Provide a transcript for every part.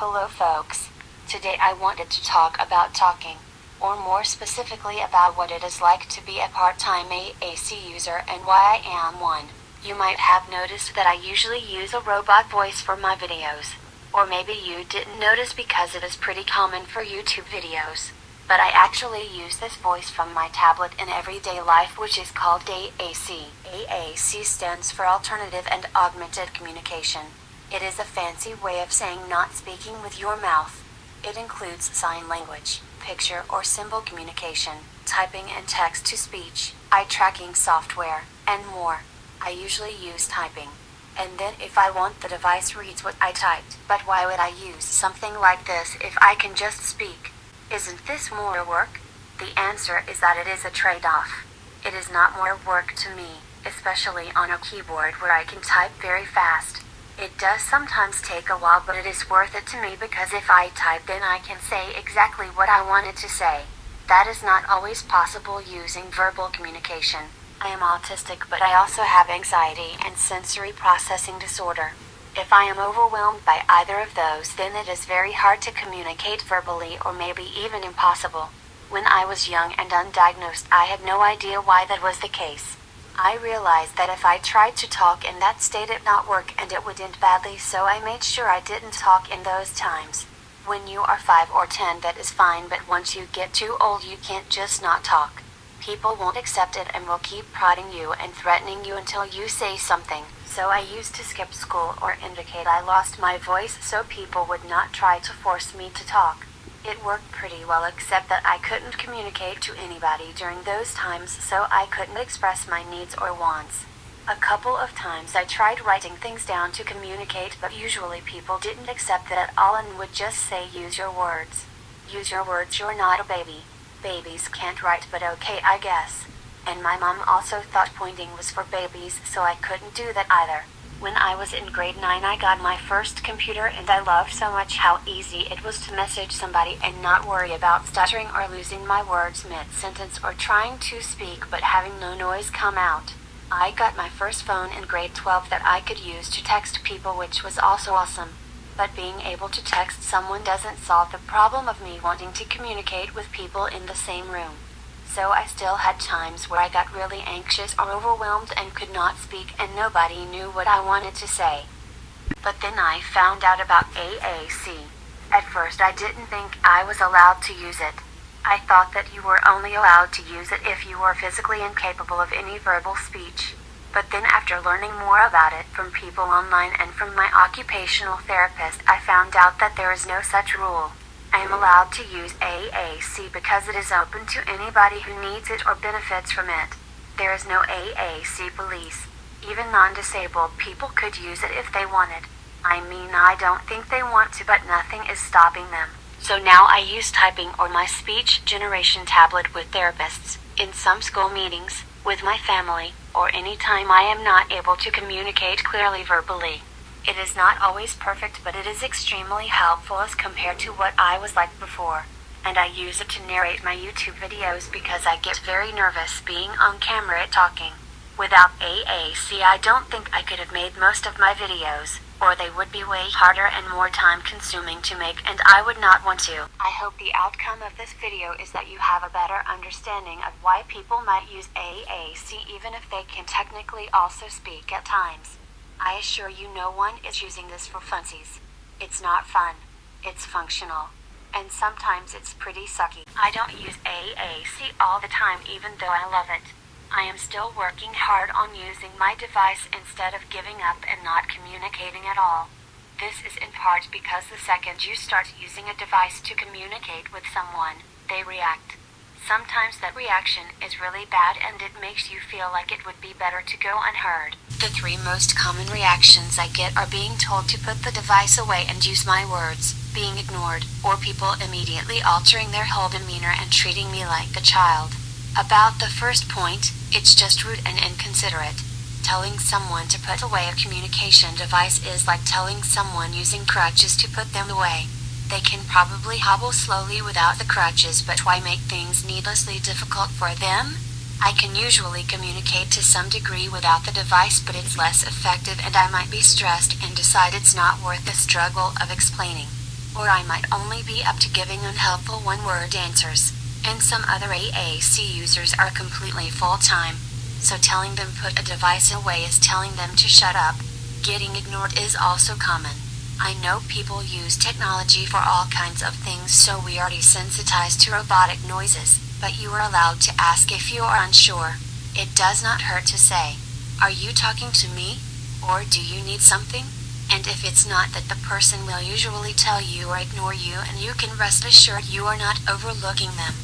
Hello folks. Today I wanted to talk about talking, or more specifically about what it is like to be a part-time AAC user and why I am one. You might have noticed that I usually use a robot voice for my videos. Or maybe you didn't notice because it is pretty common for YouTube videos. But I actually use this voice from my tablet in everyday life, which is called AAC. AAC stands for Alternative and Augmented Communication. It is a fancy way of saying not speaking with your mouth. It includes sign language, picture or symbol communication, typing and text-to-speech, eye tracking software, and more. I usually use typing. And then if I want, the device reads what I typed. But why would I use something like this if I can just speak? Isn't this more work? The answer is that it is a trade-off. It is not more work to me, especially on a keyboard where I can type very fast. It does sometimes take a while, but it is worth it to me because if I type, then I can say exactly what I wanted to say. That is not always possible using verbal communication. I am autistic, but I also have anxiety and sensory processing disorder. If I am overwhelmed by either of those, then it is very hard to communicate verbally, or maybe even impossible. When I was young and undiagnosed, I had no idea why that was the case. I realized that if I tried to talk in that state, it would not work and it would end badly, so I made sure I didn't talk in those times. When you are 5 or 10, that is fine, but once you get too old, you can't just not talk. People won't accept it and will keep prodding you and threatening you until you say something. So I used to skip school or indicate I lost my voice so people would not try to force me to talk. It worked pretty well, except that I couldn't communicate to anybody during those times, so I couldn't express my needs or wants. A couple of times I tried writing things down to communicate, but usually people didn't accept it at all and would just say, use your words. Use your words, you're not a baby. Babies can't write, but okay, I guess. And my mom also thought pointing was for babies, so I couldn't do that either. When I was in grade 9, I got my first computer, and I loved so much how easy it was to message somebody and not worry about stuttering or losing my words mid-sentence or trying to speak but having no noise come out. I got my first phone in grade 12 that I could use to text people, which was also awesome. But being able to text someone doesn't solve the problem of me wanting to communicate with people in the same room. So I still had times where I got really anxious or overwhelmed and could not speak, and nobody knew what I wanted to say. But then I found out about AAC. At first I didn't think I was allowed to use it. I thought that you were only allowed to use it if you were physically incapable of any verbal speech. But then after learning more about it from people online and from my occupational therapist, I found out that there is no such rule. I am allowed to use AAC because it is open to anybody who needs it or benefits from it. There is no AAC police. Even non-disabled people could use it if they wanted. I mean, I don't think they want to, but nothing is stopping them. So now I use typing or my speech generation tablet with therapists, in some school meetings, with my family, or any time I am not able to communicate clearly verbally. It is not always perfect, but it is extremely helpful as compared to what I was like before. And I use it to narrate my YouTube videos because I get very nervous being on camera talking. Without AAC, I don't think I could have made most of my videos, or they would be way harder and more time-consuming to make, and I would not want to. I hope the outcome of this video is that you have a better understanding of why people might use AAC even if they can technically also speak at times. I assure you no one is using this for funsies. It's not fun. It's functional. And sometimes it's pretty sucky. I don't use AAC all the time, even though I love it. I am still working hard on using my device instead of giving up and not communicating at all. This is in part because the second you start using a device to communicate with someone, they react. Sometimes that reaction is really bad and it makes you feel like it would be better to go unheard. The 3 most common reactions I get are being told to put the device away and use my words, being ignored, or people immediately altering their whole demeanor and treating me like a child. About the first point, it's just rude and inconsiderate. Telling someone to put away a communication device is like telling someone using crutches to put them away. They can probably hobble slowly without the crutches, but why make things needlessly difficult for them? I can usually communicate to some degree without the device, but it's less effective and I might be stressed and decide it's not worth the struggle of explaining. or I might only be up to giving unhelpful one-word answers. And some other AAC users are completely full-time. So telling them put a device away is telling them to shut up. Getting ignored is also common. I know people use technology for all kinds of things, so we are desensitized to robotic noises, but you are allowed to ask if you are unsure. It does not hurt to say, "Are you talking to me? Or do you need something?" And if it's not, that the person will usually tell you or ignore you, and you can rest assured you are not overlooking them.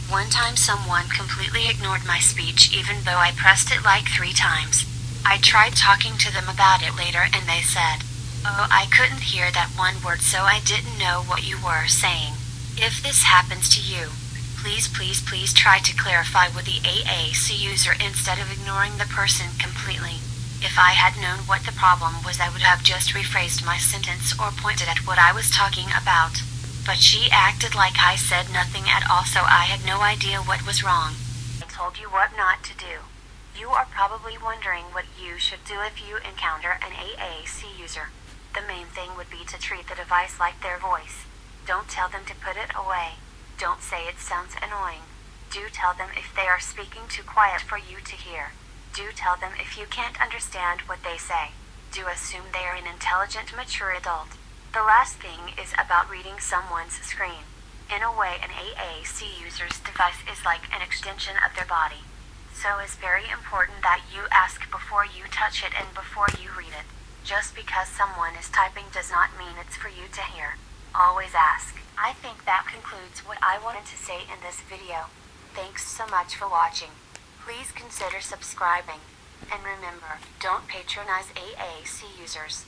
One time someone completely ignored my speech even though I pressed it like 3 times. I tried talking to them about it later and they said, "Oh, I couldn't hear that one word, so I didn't know what you were saying." If this happens to you, please try to clarify with the AAC user instead of ignoring the person completely. If I had known what the problem was, I would have just rephrased my sentence or pointed at what I was talking about. But she acted like I said nothing at all, so I had no idea what was wrong. I told you what not to do. You are probably wondering what you should do if you encounter an AAC user. The main thing would be to treat the device like their voice. Don't tell them to put it away. Don't say it sounds annoying. Do tell them if they are speaking too quiet for you to hear. Do tell them if you can't understand what they say. Do assume they are an intelligent, mature adult. The last thing is about reading someone's screen. In a way, an AAC user's device is like an extension of their body. So it's very important that you ask before you touch it and before you read it. Just because someone is typing does not mean it's for you to hear. Always ask. I think that concludes what I wanted to say in this video. Thanks so much for watching. Please consider subscribing. And remember, don't patronize AAC users.